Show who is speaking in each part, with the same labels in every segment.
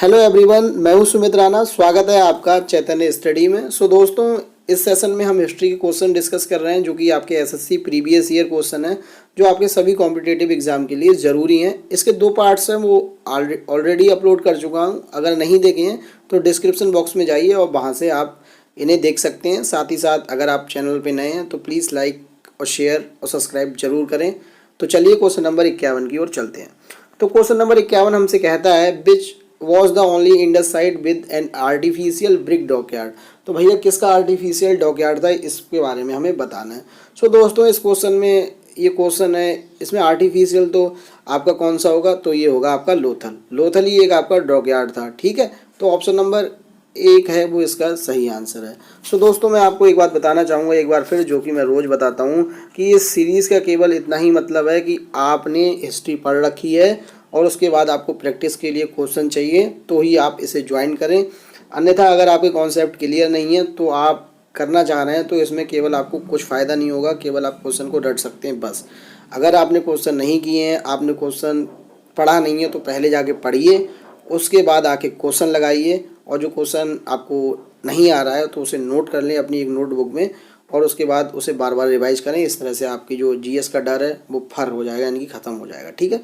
Speaker 1: Hello everyone, मैं हूं सुमित राणा। स्वागत है आपका चैतन्य स्टडी में। दोस्तों, इस सेशन में हम हिस्ट्री के क्वेश्चन डिस्कस कर रहे हैं जो कि आपके एसएससी प्रीवियस ईयर क्वेश्चन है जो आपके सभी कॉम्पिटिटिव एग्जाम के लिए ज़रूरी हैं। इसके 2 पार्ट्स हैं, वो ऑलरेडी अपलोड कर चुका हूं। अगर नहीं देखे हैं तो डिस्क्रिप्शन बॉक्स में जाइए और वहाँ से आप इन्हें देख सकते हैं। साथ ही साथ अगर आप चैनल पर नए हैं तो प्लीज़ लाइक और शेयर और सब्सक्राइब जरूर करें। तो चलिए क्वेश्चन नंबर 51 की ओर चलते हैं। तो क्वेश्चन नंबर 51 हमसे कहता है which was the only Indus site with an artificial brick dockyard. तो भैया किसका आर्टिफिशियल डॉकयार्ड था, इसके बारे में हमें बताना है। दोस्तों, इस क्वेश्चन में ये क्वेश्चन है, इसमें आर्टिफिशियल तो आपका कौन सा होगा, तो ये होगा आपका लोथल। लोथल ही एक आपका डॉकयार्ड था। ठीक है, तो ऑप्शन नंबर 1 है वो इसका सही आंसर है। दोस्तों, मैं आपको एक बात बताना चाहूँगा एक बार फिर, जो कि मैं रोज़ बताता हूँ कि इस सीरीज़ का केवल इतना ही मतलब है कि आपने हिस्ट्री पढ़ रखी है और उसके बाद आपको प्रैक्टिस के लिए क्वेश्चन चाहिए तो ही आप इसे ज्वाइन करें। अन्यथा अगर आपके कॉन्सेप्ट क्लियर नहीं है तो आप करना चाह रहे हैं तो इसमें केवल आपको कुछ फ़ायदा नहीं होगा, केवल आप क्वेश्चन को रट सकते हैं बस। अगर आपने क्वेश्चन नहीं किए हैं, आपने क्वेश्चन पढ़ा नहीं है, तो पहले जाके पढ़िए, उसके बाद आके क्वेश्चन लगाइए और जो क्वेश्चन आपको नहीं आ रहा है तो उसे नोट कर लें अपनी एक नोटबुक में और उसके बाद उसे बार बार रिवाइज करें। इस तरह से आपकी जो जीएस का डर है वो फर हो जाएगा, यानी कि ख़त्म हो जाएगा। ठीक है,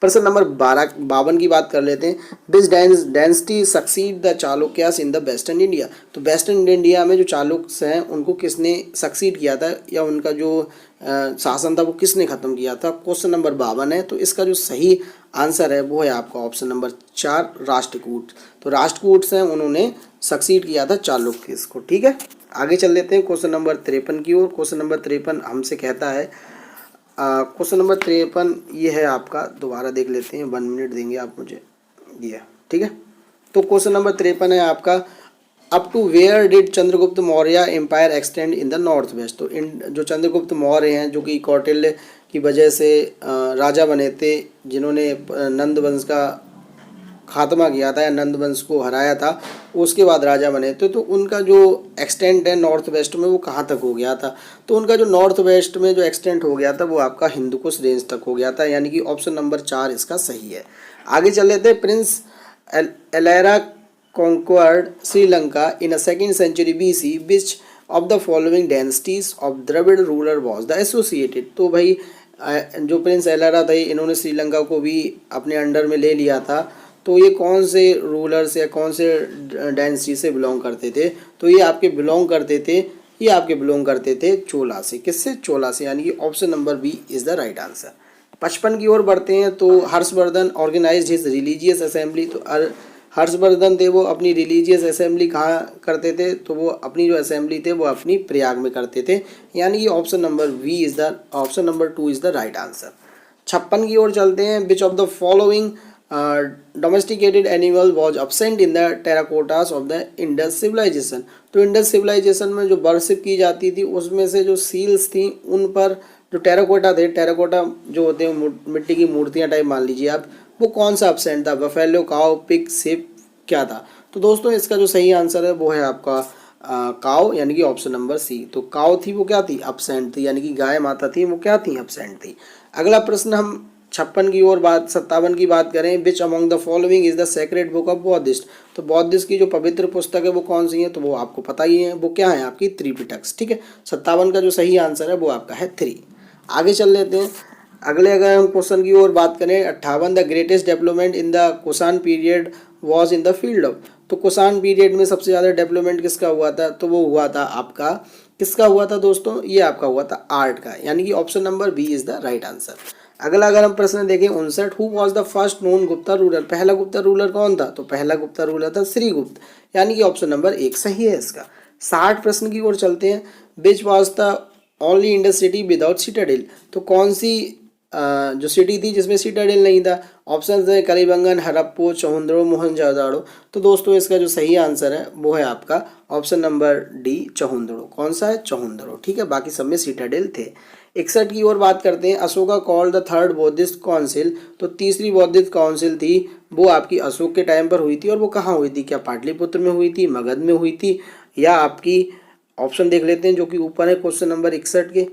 Speaker 1: प्रश्न नंबर 52 की बात कर लेते हैं। विच dynasty succeed the Chalukyas in the western India. तो वेस्टर्न इंडिया में जो चालुक्य हैं उनको किसने सक्सीड किया था, या उनका जो शासन था वो किसने ख़त्म किया था। क्वेश्चन नंबर 52 है, तो इसका जो सही आंसर है वो है आपका ऑप्शन नंबर 4 राष्ट्रकूट। तो राष्ट्रकूट हैं, उन्होंने सक्सीड किया था चालुक्य को। ठीक है, आगे चल लेते हैं क्वेश्चन नंबर 53 की ओर। क्वेश्चन नंबर 53 हमसे कहता है, क्वेश्चन नंबर 53 ये है आपका, दोबारा देख लेते हैं, 1 मिनट देंगे आप मुझे ये। ठीक है, तो क्वेश्चन नंबर 53 है आपका, up to where did Chandragupta Maurya empire extend in the north west. तो इन जो चंद्रगुप्त मौर्य हैं जो कि कौटिल्य की वजह से राजा बने थे, जिन्होंने नंद वंश का खात्मा किया था या नंद वंश को हराया था, उसके बाद राजा बने थे। तो उनका जो एक्सटेंट है नॉर्थ वेस्ट में वो कहाँ तक हो गया था, तो उनका जो नॉर्थ वेस्ट में जो एक्सटेंट हो गया था वो आपका हिंदुकुश रेंज तक हो गया था, यानी कि ऑप्शन नंबर 4 इसका सही है। आगे चल लेते हैं। Prince एलेरा conquered Sri Lanka in 2nd century BC, which of the following dynasties of Dravid ruler was the associated। तो भाई जो प्रिंस एलेरा थे इन्होंने श्रीलंका को भी अपने अंडर में ले लिया था, तो ये कौन से रूलर से, कौन से डायनेस्टी से बिलोंग करते थे, तो ये आपके बिलोंग करते थे चोला से। किससे? चोला से, यानी कि option number B is the right answer. 55 की ओर बढ़ते हैं। तो Harshavardhana organised his religious assembly. तो हर्षवर्धन थे वो अपनी रिलीजियस असेंबली कहाँ करते थे, तो वो अपनी जो असेंबली थे वो अपनी प्रयाग में करते थे, यानी कि option number 2 is the right answer. 56 की ओर चलते हैं। Which of the following domesticated animal was absent in the terracottas of the Indus civilisation. तो इंडस सिविलाइजेशन में जो वर्शिप की जाती थी उसमें से जो सील्स थी उन पर जो टेराकोटा थे, टेराकोटा जो होते हैं मिट्टी की मूर्तियाँ टाइप मान लीजिए आप, वो कौन सा absent था, बफेलो, काउ, पिग, शिप, क्या था। तो दोस्तों इसका जो सही आंसर है वो है आपका काउ, यानी कि ऑप्शन नंबर सी। तो काउ थी वो क्या थी, absent थी, यानी कि गाय माता थी वो क्या थी, absent थी। अगला प्रश्न हम 56 की ओर 57 की बात करें। Which among the following is the sacred book of Buddhist. तो बौद्धिस्ट की जो पवित्र पुस्तक है वो कौन सी है, तो वो आपको पता ही है, वो क्या है आपकी त्रिपिटक। ठीक है, 57 का जो सही आंसर है वो आपका है 3। आगे चल लेते हैं। अगले अगर हम क्वेश्चन की ओर बात करें, 58 the greatest development in the Kushan period was in the field of. तो कुषाण पीरियड में सबसे ज़्यादा डेवलपमेंट किसका हुआ था, तो वो हुआ था आपका, किसका हुआ था दोस्तों, ये आपका हुआ था आर्ट का, यानी कि option number B is the right answer. अगला अगर हम प्रश्न देखें 59, who was the first known Gupta ruler. पहला गुप्ता रूलर कौन था, तो पहला गुप्ता रूलर था श्रीगुप्त, यानी कि ऑप्शन नंबर 1 सही है इसका। 60 प्रश्न की ओर चलते हैं। Which was the only Indus city without Citadel. तो कौन सी जो सिटी थी जिसमें सिटाडेल नहीं था। ऑप्शन है कलिबंगन, हड़प्पा, चौहंदड़ो, मोहनजोदड़ो। तो दोस्तों इसका जो सही आंसर है वो है आपका ऑप्शन नंबर डी, चौहंदड़ो। कौन सा है, चौहंदड़ो। ठीक है, बाकी सब में सिटाडेल थे। 61 की ओर बात करते हैं। Ashoka called the third Buddhist council. तो तीसरी बौद्धिस्ट काउंसिल थी वो आपकी अशोक के टाइम पर हुई थी, और वो कहाँ हुई थी, क्या पाटलिपुत्र में हुई थी, मगध में हुई थी, या आपकी ऑप्शन देख लेते हैं जो कि ऊपर है क्वेश्चन नंबर 61 के,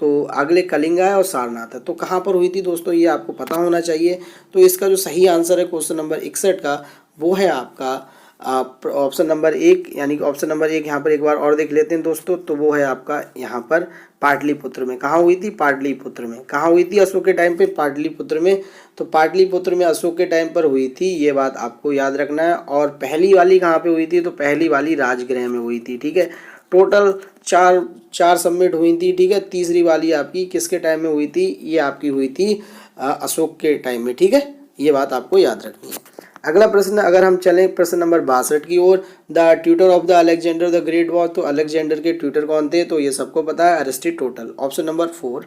Speaker 1: तो अगले कलिंगा है और सारनाथ है। तो कहाँ पर हुई थी दोस्तों, ये आपको पता होना चाहिए। तो इसका जो सही आंसर है क्वेश्चन नंबर 61 का वो है आपका ऑप्शन नंबर 1, यानी कि ऑप्शन नंबर 1 यहाँ पर एक बार और देख लेते हैं दोस्तों, तो वो है आपका यहाँ पर पाटलिपुत्र में। कहाँ हुई थी? पाटलिपुत्र में। कहाँ हुई थी अशोक के टाइम पे? पाटलिपुत्र में। तो पाटलिपुत्र में अशोक के टाइम पर हुई थी, ये बात आपको याद रखना है। और पहली वाली कहाँ पे हुई थी? तो पहली वाली राजगृह में हुई थी, ठीक है। टोटल चार चार सबमिट हुई थी, ठीक है। तीसरी वाली आपकी किसके टाइम में हुई थी? ये आपकी हुई थी अशोक के टाइम में, ठीक है। ये बात आपको याद रखनी है। अगला प्रश्न अगर हम चलें प्रश्न नंबर 62 की ओर, the tutor of the Alexander the Great was, तो अलेक्जेंडर के ट्यूटर कौन थे? तो ये सबको पता है, Aristotle, option number 4।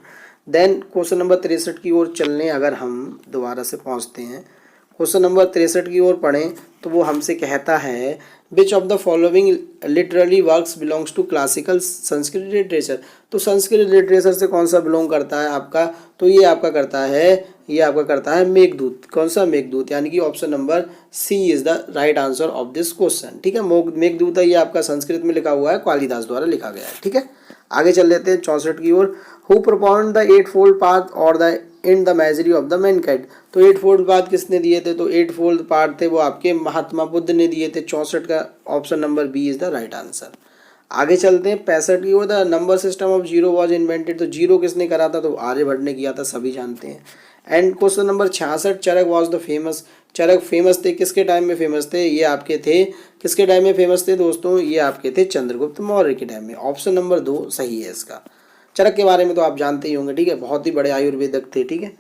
Speaker 1: Then question number 63 की ओर चलने अगर हम दोबारा से पहुंचते हैं, क्वेश्चन नंबर 63 की ओर पढ़ें तो वो हमसे कहता है which of the following literary works belongs to classical Sanskrit literature. तो संस्कृत लिटरेचर से कौन सा बिलोंग करता है आपका? तो ये आपका करता है मेघदूत। कौन सा? मेघदूत, यानी कि option number C is the right answer of this question, ठीक है। मेघदूत है, ये आपका संस्कृत में लिखा हुआ है, कालिदास द्वारा लिखा गया है, ठीक है। आगे चल लेते हैं 64 की ओर, who propounded the eightfold path और the in the misery of the mankind. तो एट फोल्ड पाथ किसने दिए थे? तो एट फोल्ड पाथ थे वो आपके महात्मा बुद्ध ने दिए थे। 64 का option number B is the right answer. आगे चलते हैं 65 की ओर, the number system of zero was invented. तो जीरो किसने करा था? तो आर्यभट्ट ने किया था, सभी जानते हैं। And question number 66, Charaka was the famous. Charaka फेमस थे, किसके टाइम में फेमस थे? ये आपके थे, किसके टाइम में फेमस थे दोस्तों? ये आपके थे चंद्रगुप्त मौर्य के टाइम में। ऑप्शन नंबर 2 सही है इसका। चरक के बारे में तो आप जानते ही होंगे, ठीक है, बहुत ही बड़े आयुर्वेदक थे, ठीक है।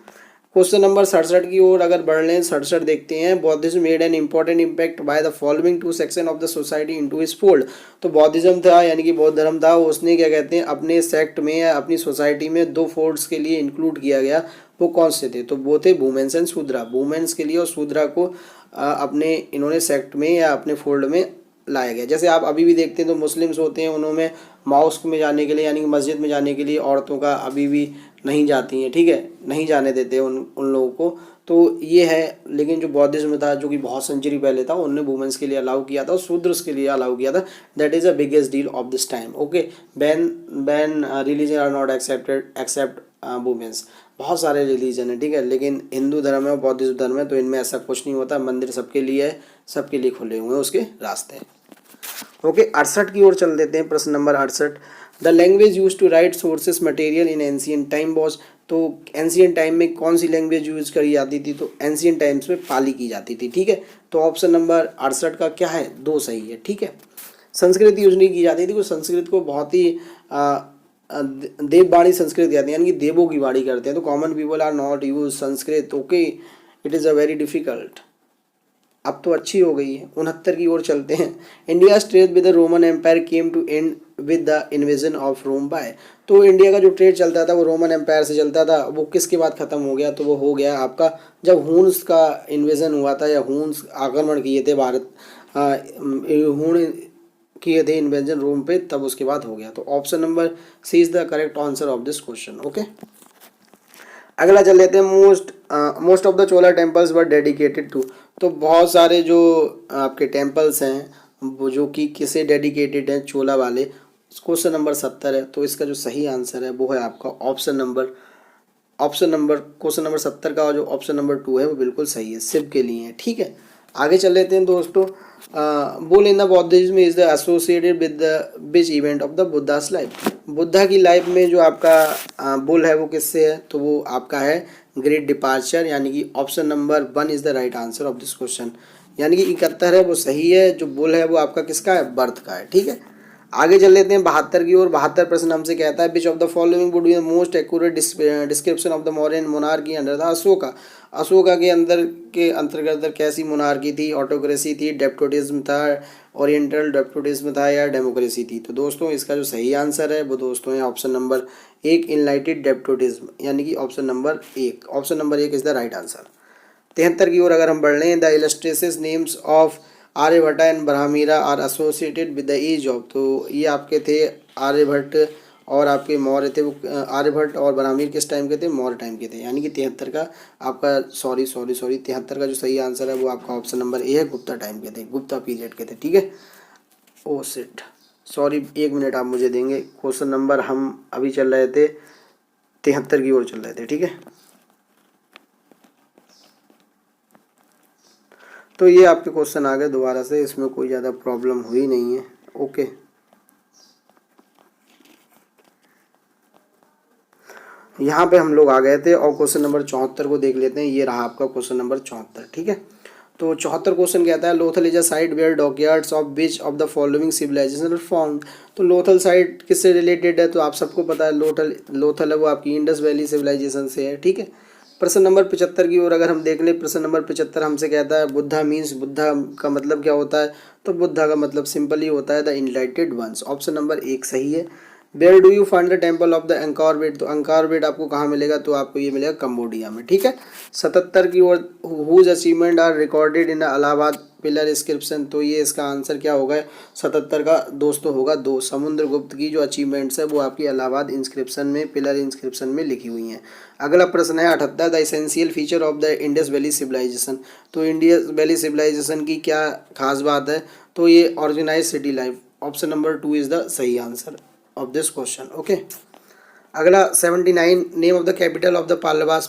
Speaker 1: क्वेश्चन नंबर 67 की ओर अगर बढ़ लें, 67 देखते हैं, Buddhism made an important impact by the following two section of the society into his fold. तो बौद्धिज्म था, यानी कि बौद्ध धर्म था, उसने क्या कहते हैं अपने सेक्ट में या अपनी सोसाइटी में दो फोल्ड्स के लिए इंक्लूड किया गया। वो कौन से थे? तो वो थे वुमेन्स एंड शूद्रा। वुमेन्स के लिए और शूद्रा को अपने इन्होंने सेक्ट में या अपने फोल्ड में लाया गया। जैसे आप अभी भी देखते हैं तो मुस्लिम्स होते हैं, उन्होंने मॉस्क में जाने के लिए यानी कि मस्जिद में जाने के लिए औरतों का अभी भी नहीं जाती हैं, ठीक है, नहीं जाने देते उन लोगों को। तो ये है, लेकिन जो बौद्धिज्म था जो कि बहुत सेंचुरी पहले था, उनने वुमेन्स के लिए अलाउ किया था और शूद्र्स के लिए अलाउ किया था। That is the biggest deal of this time. Okay, ban religion are not accepted except womens. बहुत सारे रिलीजन है, ठीक है, लेकिन हिंदू धर्म है और बौद्धिज्म धर्म है, तो इनमें ऐसा कुछ नहीं होता। मंदिर सबके लिए है, सबके लिए खुले हुए हैं उसके रास्ते। ओके, 68 की ओर चल देते हैं। प्रश्न नंबर 68, the language use to write sources material in ancient time was. तो एंशियंट टाइम में कौन सी लैंग्वेज यूज करी जाती थी? तो एंशियंट टाइम्स में पाली की जाती थी, ठीक है। तो ऑप्शन नंबर 68 का क्या है? 2 सही है, ठीक है। संस्कृत यूज नहीं की जाती थी, वो संस्कृत को बहुत ही देववाणी संस्कृत कहते हैं, यानी कि देवों की वाणी करते हैं। तो common people are not use Sanskrit. Okay, it is a very difficult. अब तो अच्छी हो गई है। 69 की ओर चलते हैं। India trade with the Roman empire came to end with the invasion of Rome by. तो इंडिया का जो ट्रेड चलता था वो रोमन एम्पायर से चलता था, वो किसके बाद ख़त्म हो गया? तो वो हो गया आपका जब हून्स का इन्वेजन हुआ था, या हून्स आक्रमण किए थे भारत, हूण किए थे इन्वेजन रोम पे, तब उसके बाद हो गया। तो option number C is the correct answer of this question. Okay, अगला चल लेते हैं। Most of the Chola temples were dedicated to. तो बहुत सारे जो आपके टेम्पल्स हैं वो जो कि किसे डेडिकेटेड हैं? चोला वाले। क्वेश्चन नंबर 70 है, तो इसका जो सही आंसर है वो है आपका ऑप्शन नंबर क्वेश्चन नंबर 70 का जो ऑप्शन नंबर 2 है वो बिल्कुल सही है, शिव के लिए है, ठीक है। आगे चल लेते हैं दोस्तों। Bull in the बौद्धिज्म is the associated with the which event of the Buddhas life. Buddha की लाइफ में जो आपका बुल है वो किससे है? तो वो आपका है ग्रेट डिपार्चर, यानी कि option number 1 is the right answer of this question. यानी कि 71 है वो सही है, जो बुल है वो आपका किसका है? बर्थ का है, ठीक है। आगे चल लेते हैं 72 की ओर। 72 प्रश्न हमसे कहता है which of the following would be the most accurate description of the Mauryan monarchy under the Ashoka. Ashoka के अंतर्गत कैसी मोनार्की थी? ऑटोक्रेसी थी, डेप्टोटिज्म था, ओरिएंटल डेप्टोटिज्म था, या डेमोक्रेसी थी? तो दोस्तों इसका जो सही आंसर है वो दोस्तों है ऑप्शन नंबर 1 इनलाइटेड डेप्टोटिज्म, यानी कि option number 1 is the right answer. 73 की ओर अगर हम बढ़ लें, the illustrative names of Aryabhata and ब्राह्मीरा are associated with the age of. तो ये आपके थे आर्यभट्ट और आपके मौर्य थे। वो आर्यभट्ट और ब्राह्मीर किस टाइम के थे? मौर्य टाइम के थे, यानी कि 73 का आपका 73 का जो सही आंसर है वो आपका ऑप्शन नंबर ए है, गुप्ता टाइम के थे, गुप्ता पीरियड के थे, ठीक है। ओ सिट, सॉरी, 1 मिनट आप मुझे देंगे। क्वेश्चन नंबर हम अभी चल रहे थे 73 की ओर चल रहे थे, ठीक है। तो ये आपके क्वेश्चन आ गए दोबारा से, इसमें कोई ज़्यादा प्रॉब्लम हुई नहीं है। ओके, यहाँ पे हम लोग आ गए थे और क्वेश्चन नंबर 74 को देख लेते हैं। ये रहा आपका क्वेश्चन नंबर 74, ठीक है। तो 74 क्वेश्चन कहता है Lothal is a site where dockyards of which of the following civilization are found. तो लोथल साइट किससे रिलेटेड है, तो आप सबको पता है लोथल है वो आपकी इंडस वैली सिविलाइजेशन से है, ठीक है। प्रश्न नंबर 75 की ओर अगर हम देख लें, प्रश्न नंबर 75 हमसे कहता है बुद्धा मीन्स, बुद्धा का मतलब क्या होता है, तो बुद्धा का मतलब सिंपल ही होता है the enlightened ones. Option number 1 सही है। Where do you find the temple of the Angkor Wat, तो अंकोर वेट आपको कहाँ मिलेगा, तो आपको ये मिलेगा कंबोडिया में, ठीक है। 77 की ओर whose achievement are recorded in Allahabad pillar inscription, तो ये इसका आंसर क्या होगा, 77 का दोस्तों होगा 2। समुद्रगुप्त की जो अचीवमेंट्स है वो आपकी इलाहाबाद इंस्क्रिप्शन में, पिलर इंस्क्रिप्शन में लिखी हुई हैं। अगला प्रश्न है 78 the essential feature of the Indus valley civilisation, तो इंडस वैली सिविलाइजेशन की क्या खास बात है, तो ये organise city life. Option number 2 is the सही answer of this question. Okay, अगला 79 name of the capital of the Pallavas,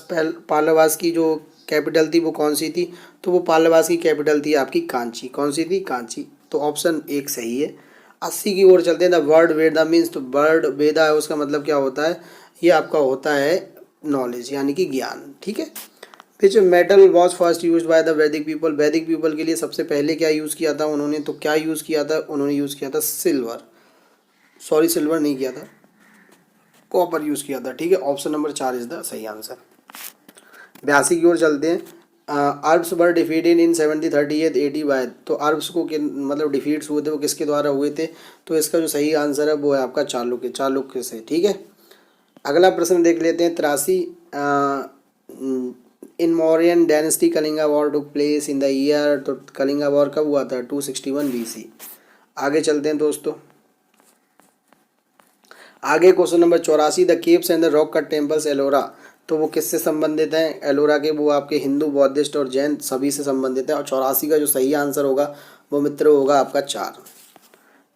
Speaker 1: Pallavas की जो कैपिटल थी वो कौन सी थी, तो वो पाल्लवास की कैपिटल थी आपकी कांची। कौन सी थी, कांची। तो ऑप्शन 1 सही है। 80 की ओर चलते हैं। द वर्ड वेदा मीन्स, तो वर्ड वेदा है उसका मतलब क्या होता है, ये आपका होता है नॉलेज यानी कि ज्ञान, ठीक है। फिर metal was first use by the वैदिक पीपल, वैदिक पीपल के लिए सबसे पहले क्या यूज़ किया था उन्होंने, तो क्या यूज़ किया था, उन्होंने यूज़ किया था सिल्वर, सॉरी सिल्वर नहीं किया था, कॉपर यूज़ किया था, ठीक है। ऑप्शन नंबर 4 इज द सही आंसर। 82 की ओर चलते हैं। Arabs were defeated in 7038 AD by, तो अरब्स को मतलब डिफीट्स हुए थे वो किसके द्वारा हुए थे, तो इसका जो सही आंसर है वो है आपका चालुक्य, चालुक्य से, ठीक है। अगला प्रश्न देख लेते हैं 83 in Mauryan dynasty Kalinga war took place in the year, तो कलिंगा वॉर कब हुआ था, 261 BC। आगे चलते हैं दोस्तों, आगे question number 84 the caves and the rock cut temples Ellora, तो वो किससे संबंधित हैं, एलोरा के, वो आपके हिंदू, बौद्धिस्ट और जैन सभी से संबंधित है। और 84 का जो सही आंसर होगा वो मित्र होगा आपका 4।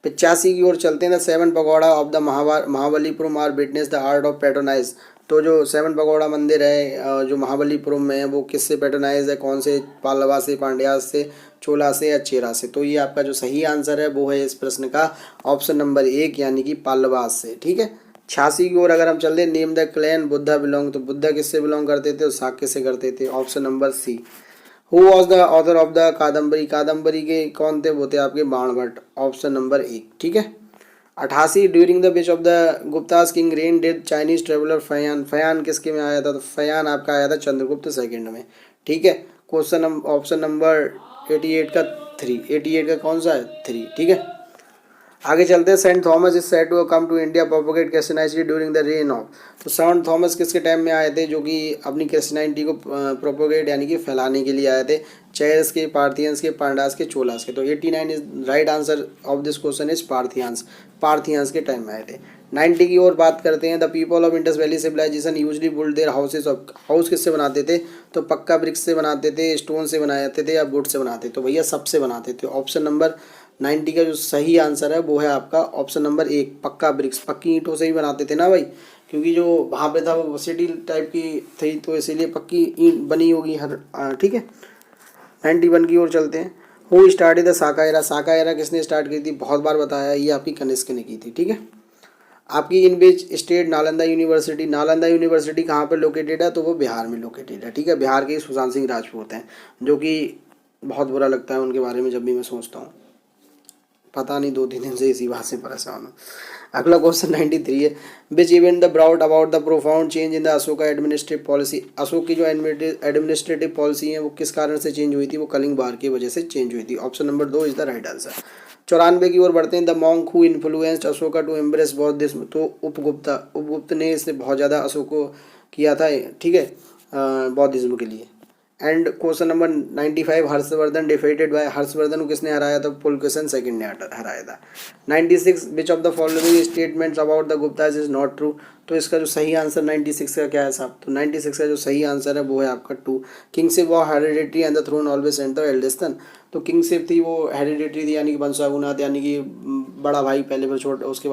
Speaker 1: 85 की ओर चलते हैं। The 7 pagoda of the Mahabalipuram are witness the art of patronize, तो जो 7 पगोड़ा मंदिर है जो महाबलीपुरम में है वो किससे पैट्रोनाइज है, कौन से, पल्लवा से, पांड्या से, चोला से या चेरा से, तो ये आपका जो सही आंसर है वो है इस प्रश्न का ऑप्शन नंबर 1 यानी कि पाल्लवास से, ठीक है। 86 की ओर अगर हम चलते, name the clan Buddha belong, तो बुद्धा किससे बिलोंग करते थे, शाक्य से करते थे। Option number C. Who was the author of the Kadambari, Kadambari के कौन थे, वो थे आपके बाणभट्ट। ऑप्शन नंबर 1, ठीक है। 88 during the which of the Guptas king reign did Chinese traveller Fahien, Fahien किसके में आया था, तो फयान आपका आया था चंद्रगुप्त सेकंड में, ठीक है। क्वेश्चन ऑप्शन नंबर 88 का 3, 88 का कौन सा है 3, ठीक है। आगे चलते हैं। Saint Thomas is said to come to India propagate Christianity during the reign of, तो सेंट थॉमस किसके टाइम में आए थे जो कि अपनी क्रिश्चियनिटी को प्रोपोगेट यानी कि फैलाने के लिए आए थे, चेयर्स के, पार्थियंस के, पांडास के, चोलास के। तो 89 is right answer of this question is Parthians, Parthians के टाइम में आए थे। 90 की ओर बात करते हैं। The people of Indus valley civilization usually build their houses of, house किससे बनाते थे, तो पक्का ब्रिक्स से बनाते थे, स्टोन से बनाए जाते थे या वुड से बनाते, तो भैया सबसे बनाते थे। ऑप्शन नंबर 90 का जो सही आंसर है वो है आपका ऑप्शन नंबर 1 पक्का ब्रिक्स, पक्की ईंटों से ही बनाते थे ना भाई, क्योंकि जो वहाँ पे था वो सिटी टाइप की थी तो इसीलिए पक्की ईंट बनी होगी हर, ठीक है। 91 की ओर चलते हैं। Who started the Saka era, Saka era किसने स्टार्ट की थी, बहुत बार बताया, ये आपकी कनिष्क ने की थी, ठीक है। आपकी in which state Nalanda university, Nalanda university कहाँ पर लोकेटेड है, तो वो बिहार में लोकेटेड है, ठीक है। बिहार के सुशांत सिंह राजपूत हैं जो कि बहुत बुरा लगता है उनके बारे में जब भी मैं सोचता हूँ, पता नहीं 2-3 दिन से इसी बात से परेशान हूँ। अगला क्वेश्चन 93 है। Which event the brought about the profound change in the Ashoka administrative policy, Ashok की जो एडमिनिस्ट्रेटिव पॉलिसी है वो किस कारण से चेंज हुई थी, वो कलिंग बार की वजह से चेंज हुई थी। Option number 2 is the right answer. 94 की ओर बढ़ते हैं। The monk who influenced Ashoka to embrace Buddhism, तो उपगुप्त ने इसने बहुत ज़्यादा अशोक को किया था, ठीक है, बौद्धिज्म के लिए। And question number 95 Harshvardhan defeated by, Harshvardhan को किसने हराया था, पुलकेशन सेकंड ने हराया था। 96 विच of the following statements about the Gupta's is not true, तो इसका जो सही आंसर 96 का क्या है साहब, तो 96 का जो सही आंसर है वो है आपका 2 kingship was hereditary and the throne always sent the eldest son, तो किंगशिप थी वो हेरिडिटरी थी, यानी कि वंशानुगत, यानी कि बड़ा भाई पहले पर छोटा, उसके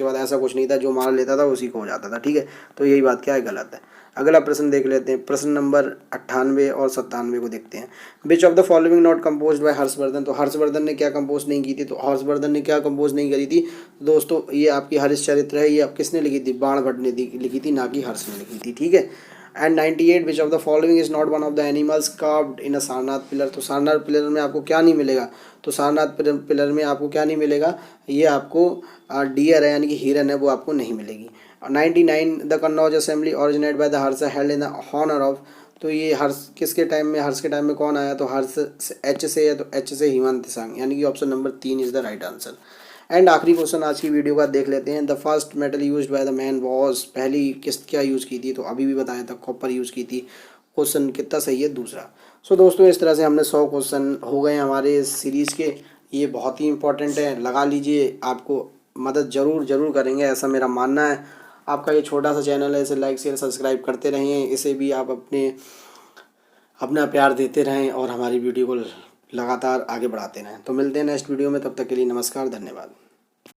Speaker 1: बाद ऐसा कुछ नहीं था, जो मार लेता था उसी को हो जाता था। ठीक है, तो यही बात क्या है, गलत है। अगला प्रश्न देख लेते हैं, प्रश्न नंबर 98 और 97 को देखते हैं। Which of the following not compose bye Harshvardhan. तो हर्षवर्धन ने क्या कंपोज नहीं की थी, तो हर्षवर्धन ने क्या कंपोज नहीं करी थी दोस्तों, ये आपकी हरिश्चरित्र है, ये आप किसने लिखी थी, बाण भट्ट ने लिखी थी, ना कि हर्ष ने लिखी थी। ठीक है। And 98 which of the following is not one of the animals carved in a Sarnath pillar. तो सारनाथ पिलर में आपको क्या नहीं मिलेगा, तो सारनाथ पिलर में आपको क्या नहीं मिलेगा, ये आपको डियर है, यानी कि हिरन है, वो आपको नहीं मिलेगी। 99 the Kannauj assembly originate by the Harsha held in the honour of. तो ये हर्ष किसके टाइम में, हर्ष के टाइम में कौन आया, तो हर्ष एच से है, तो एच से हिमंत सांग, यानी कि option number 3 is the right answer. And आखिरी क्वेश्चन आज की वीडियो का देख लेते हैं। The first metal used by the man was, पहली किस क्या यूज़ की थी, तो अभी भी बताया था कॉपर यूज़ की थी। क्वेश्चन कितना सही है, दूसरा। सो दोस्तों इस तरह से हमने 100 क्वेश्चन हो गए हमारे इस सीरीज़ के, ये बहुत ही इंपॉर्टेंट है, लगा लीजिए, आपको मदद ज़रूर ज़रूर करेंगे, ऐसा मेरा मानना है। आपका ये छोटा सा चैनल है, इसे लाइक शेयर सब्सक्राइब करते रहें, इसे भी आप अपना प्यार देते रहें और हमारी वीडियो को लगातार आगे बढ़ाते रहें। तो मिलते हैं नेक्स्ट वीडियो में, तब तक के लिए नमस्कार, धन्यवाद।